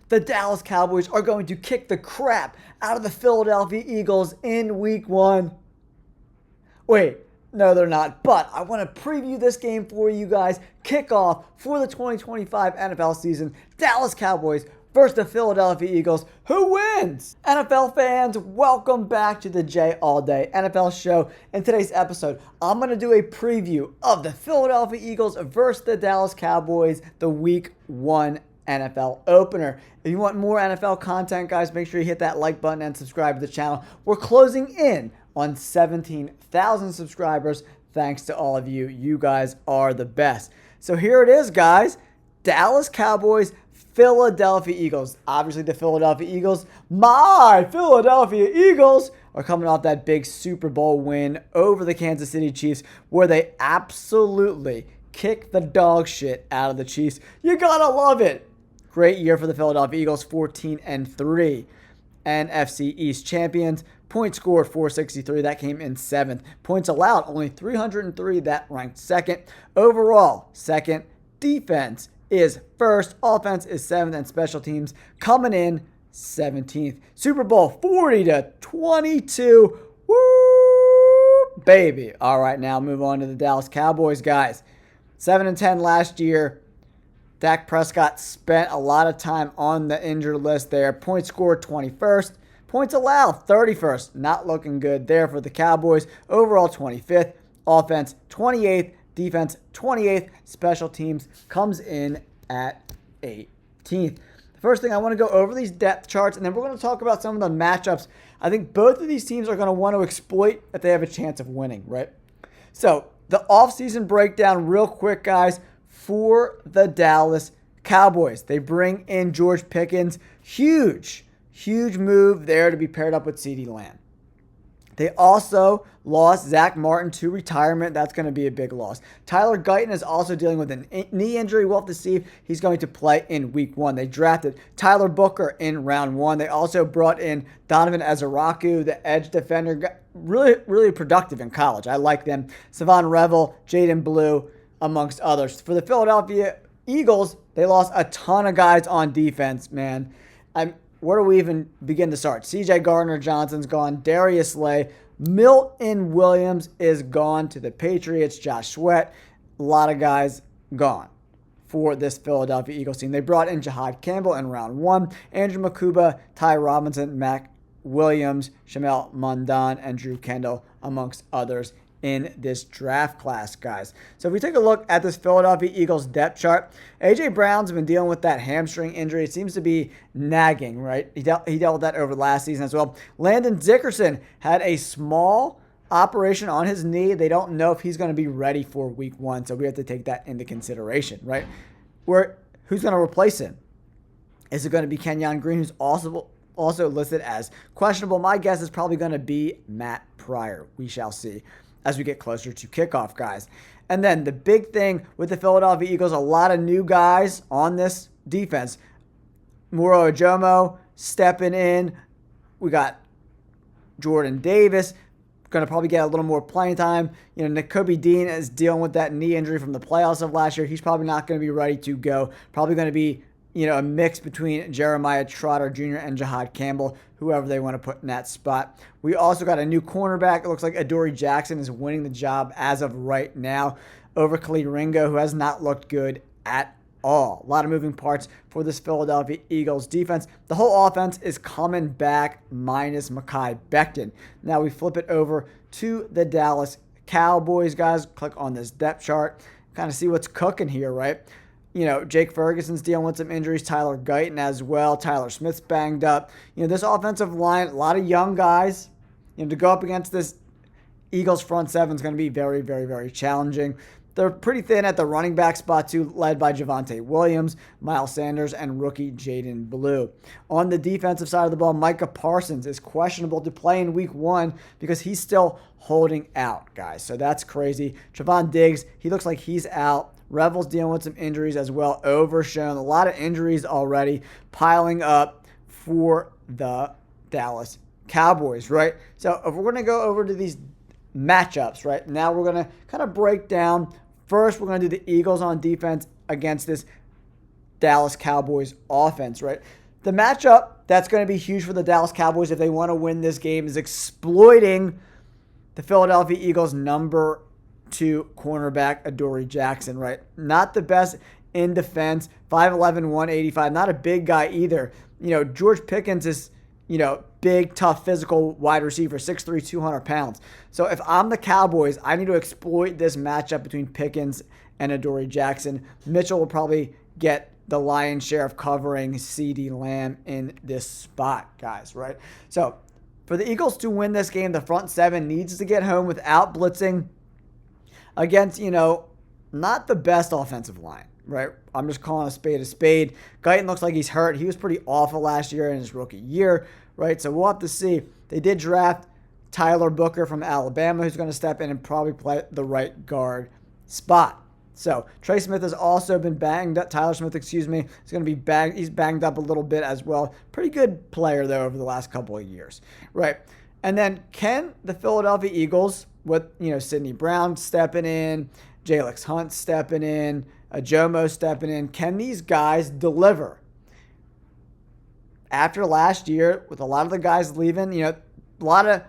The Dallas Cowboys are going to kick the crap out of the Philadelphia Eagles in week 1. Wait, no, they're not. But I want to preview this game for you guys. Kickoff for the 2025 NFL season. Dallas Cowboys versus the Philadelphia Eagles. Who wins? NFL fans, welcome back to the J All Day NFL show. In today's episode, I'm going to do a preview of the Philadelphia Eagles versus the Dallas Cowboys, the week 1 NFL opener. If you want more NFL content, guys, make sure you hit that like button and subscribe to the channel. We're closing in on 17,000 subscribers. Thanks to all of you. You guys are the best. So here it is, guys. Dallas Cowboys, Philadelphia Eagles. Obviously, the Philadelphia Eagles, my Philadelphia Eagles, are coming off that big Super Bowl win over the Kansas City Chiefs, where they absolutely kicked the dog shit out of the Chiefs. You gotta love it. Great year for the Philadelphia Eagles, 14-3. NFC East champions. Points scored, 463. That came in 7th. Points allowed, only 303. That ranked 2nd. Overall, 2nd. Defense is 1st. Offense is 7th. And special teams coming in 17th. Super Bowl 40-22. Woo, baby. All right, now move on to the Dallas Cowboys, guys. 7-10 last year. Dak Prescott spent a lot of time on the injured list there. Points scored, 21st. Points allowed, 31st. Not looking good there for the Cowboys. Overall, 25th. Offense, 28th. Defense, 28th. Special teams comes in at 18th. The first thing, I want to go over these depth charts, and then we're going to talk about some of the matchups I think both of these teams are going to want to exploit if they have a chance of winning, right? So, the offseason breakdown real quick, guys. For the Dallas Cowboys, they bring in George Pickens. Huge move there to be paired up with CeeDee Lamb. They also lost Zach Martin to retirement. That's going to be a big loss. Tyler Guyton is also dealing with a knee injury. We'll have to see if he's going to play in week 1. They drafted Tyler Booker in round 1. They also brought in Donovan Ezeraku, the edge defender. Really productive in college. I like them. Savon Revel, Jaden Blue, amongst others. For the Philadelphia Eagles, they lost a ton of guys on defense, man. Where do we even begin to start? C.J. Gardner-Johnson's gone. Darius Slay. Milton Williams is gone to the Patriots. Josh Sweat. A lot of guys gone for this Philadelphia Eagles team. They brought in Jahad Campbell in round 1. Andrew Makuba, Ty Robinson, Mac Williams, Shamel Mondan, and Drew Kendall, amongst others, in this draft class, guys. So if we take a look at this Philadelphia Eagles depth chart, A.J. Brown's been dealing with that hamstring injury. It seems to be nagging, right? He dealt with that over last season as well. Landon Dickerson had a small operation on his knee. They don't know if he's going to be ready for week 1, so we have to take that into consideration, right? Who's going to replace him? Is it going to be Kenyon Green, who's also listed as questionable? My guess is probably going to be Matt Pryor. We shall see as we get closer to kickoff, guys. And then the big thing with the Philadelphia Eagles, a lot of new guys on this defense. Moro Ojomo stepping in. We got Jordan Davis, going to probably get a little more playing time. Nakobe Dean is dealing with that knee injury from the playoffs of last year. He's probably not going to be ready to go. Probably going to be a mix between Jeremiah Trotter Jr. and Jahad Campbell, whoever they want to put in that spot. We also got a new cornerback. It looks like Adoree Jackson is winning the job as of right now over Khalid Ringo, who has not looked good at all. A lot of moving parts for this Philadelphia Eagles defense. The whole offense is coming back minus Mekhi Becton. Now we flip it over to the Dallas Cowboys, guys. Click on this depth chart. Kind of see what's cooking here, right? Jake Ferguson's dealing with some injuries. Tyler Guyton as well. Tyler Smith's banged up. This offensive line, a lot of young guys. To go up against this Eagles front seven is going to be very, very, very challenging. They're pretty thin at the running back spot too, led by Javonte Williams, Miles Sanders, and rookie Jaden Blue. On the defensive side of the ball, Micah Parsons is questionable to play in week 1 because he's still holding out, guys. So that's crazy. Trevon Diggs, he looks like he's out. Revel's dealing with some injuries as well. Overshown. A lot of injuries already piling up for the Dallas Cowboys, right? So if we're going to go over to these matchups, right, now we're going to kind of break down. First, we're going to do the Eagles on defense against this Dallas Cowboys offense, right? the matchup that's going to be huge for the Dallas Cowboys if they want to win this game is exploiting the Philadelphia Eagles' number 2 cornerback, Adoree Jackson, right? Not the best in defense, 5'11", 185, not a big guy either. George Pickens is, big, tough, physical wide receiver, 6'3", 200 pounds. So if I'm the Cowboys, I need to exploit this matchup between Pickens and Adoree Jackson. Mitchell will probably get the lion's share of covering CeeDee Lamb in this spot, guys, right? So for the Eagles to win this game, the front seven needs to get home without blitzing against, not the best offensive line, right? I'm just calling a spade a spade. Guyton looks like he's hurt. He was pretty awful last year in his rookie year, right? So we'll have to see. They did draft Tyler Booker from Alabama, who's going to step in and probably play the right guard spot. So Trey Smith has also been banged up. Tyler Smith, excuse me, is going to be banged. He's banged up a little bit as well. Pretty good player, though, over the last couple of years, right? And then can the Philadelphia Eagles, with, Sidney Brown stepping in, Jalix Hunt stepping in, Jomo stepping in, can these guys deliver? After last year, with a lot of the guys leaving, a lot of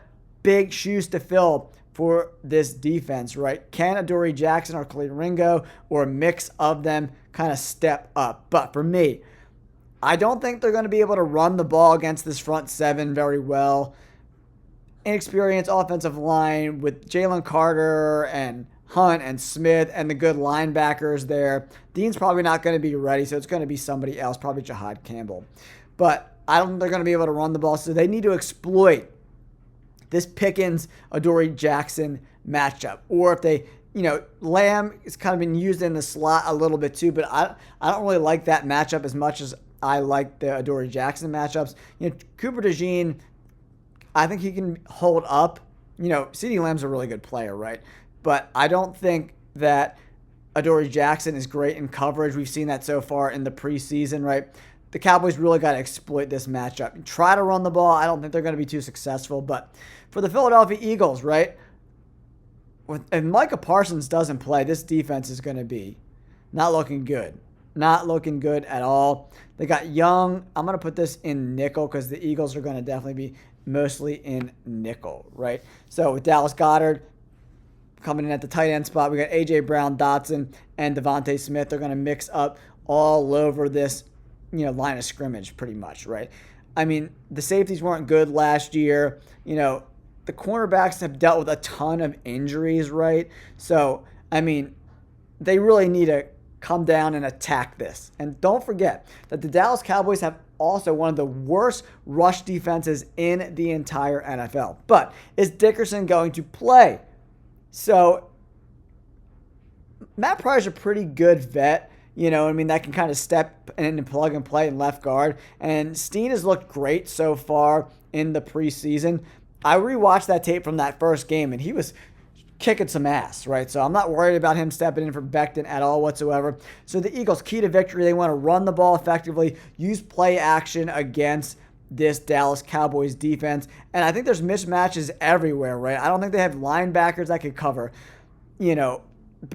big shoes to fill for this defense, right? Can Adoree Jackson or Khalil Ringo or a mix of them kind of step up? But for me, I don't think they're going to be able to run the ball against this front seven very well. Inexperienced offensive line with Jalen Carter and Hunt and Smith and the good linebackers there. Dean's probably not going to be ready, so it's going to be somebody else, probably Jahad Campbell. But I don't think they're going to be able to run the ball, so they need to exploit this Pickens, Adoree Jackson matchup. Or if they, Lamb has kind of been used in the slot a little bit too, but I don't really like that matchup as much as I like the Adoree Jackson matchups. Cooper DeJean, I think he can hold up. CeeDee Lamb's a really good player, right? But I don't think that Adoree Jackson is great in coverage. We've seen that so far in the preseason, right? The Cowboys really got to exploit this matchup. Try to run the ball. I don't think they're going to be too successful. But for the Philadelphia Eagles, right? If Micah Parsons doesn't play, this defense is going to be not looking good. Not looking good at all. They got Young. I'm going to put this in nickel because the Eagles are going to definitely be mostly in nickel, right? So with Dallas Goedert coming in at the tight end spot, we got A.J. Brown, Dotson, and Devontae Smith. They're going to mix up all over this, line of scrimmage pretty much, right? I mean, the safeties weren't good last year. The cornerbacks have dealt with a ton of injuries, right? So, I mean, they really need to come down and attack this. And don't forget that the Dallas Cowboys have also one of the worst rush defenses in the entire NFL. But is Dickerson going to play? So, Matt Pryor's a pretty good vet. That can kind of step in and plug and play in left guard. And Steen has looked great so far in the preseason. I rewatched that tape from that first game, and he was kicking some ass, right? So I'm not worried about him stepping in for Becton at all whatsoever. So the Eagles' key to victory, they want to run the ball effectively, use play action against this Dallas Cowboys defense. And I think there's mismatches everywhere, right? I don't think they have linebackers that could cover,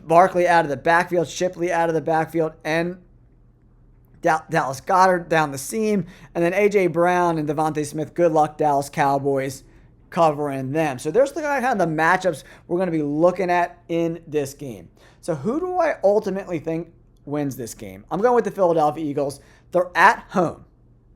Barkley out of the backfield, Shipley out of the backfield, and Dallas Goedert down the seam, and then A.J. Brown and Devontae Smith. Good luck, Dallas Cowboys, covering them. So there's the kind of the matchups we're going to be looking at in this game. So who do I ultimately think wins this game? I'm going with the Philadelphia Eagles. They're at home,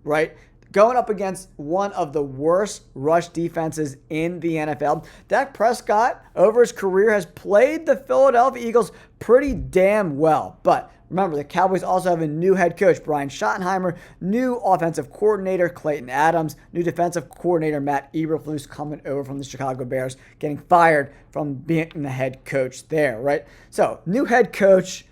right? Going up against one of the worst rush defenses in the NFL. Dak Prescott, over his career, has played the Philadelphia Eagles pretty damn well. But remember, the Cowboys also have a new head coach, Brian Schottenheimer, new offensive coordinator, Clayton Adams, new defensive coordinator, Matt Eberflus, coming over from the Chicago Bears, getting fired from being the head coach there, right? So, new head coach,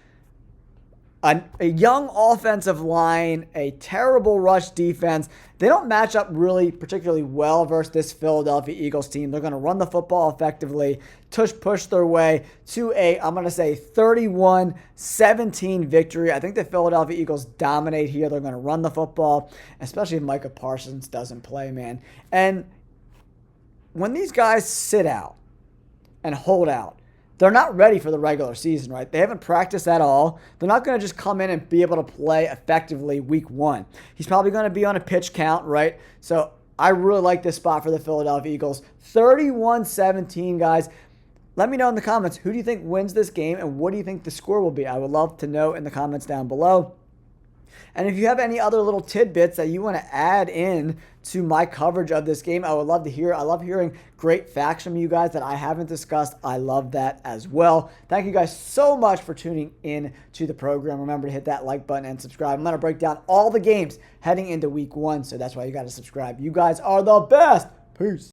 a young offensive line, a terrible rush defense. They don't match up really particularly well versus this Philadelphia Eagles team. They're going to run the football effectively, push their way to I'm going to say 31-17 victory. I think the Philadelphia Eagles dominate here. They're going to run the football, especially if Micah Parsons doesn't play, man. And when these guys sit out and hold out, they're not ready for the regular season, right? They haven't practiced at all. They're not going to just come in and be able to play effectively week 1. He's probably going to be on a pitch count, right? So I really like this spot for the Philadelphia Eagles. 31-17, guys. Let me know in the comments, who do you think wins this game and what do you think the score will be? I would love to know in the comments down below. And if you have any other little tidbits that you want to add in to my coverage of this game, I would love to hear. I love hearing great facts from you guys that I haven't discussed. I love that as well. Thank you guys so much for tuning in to the program. Remember to hit that like button and subscribe. I'm going to break down all the games heading into week 1, so that's why you got to subscribe. You guys are the best. Peace.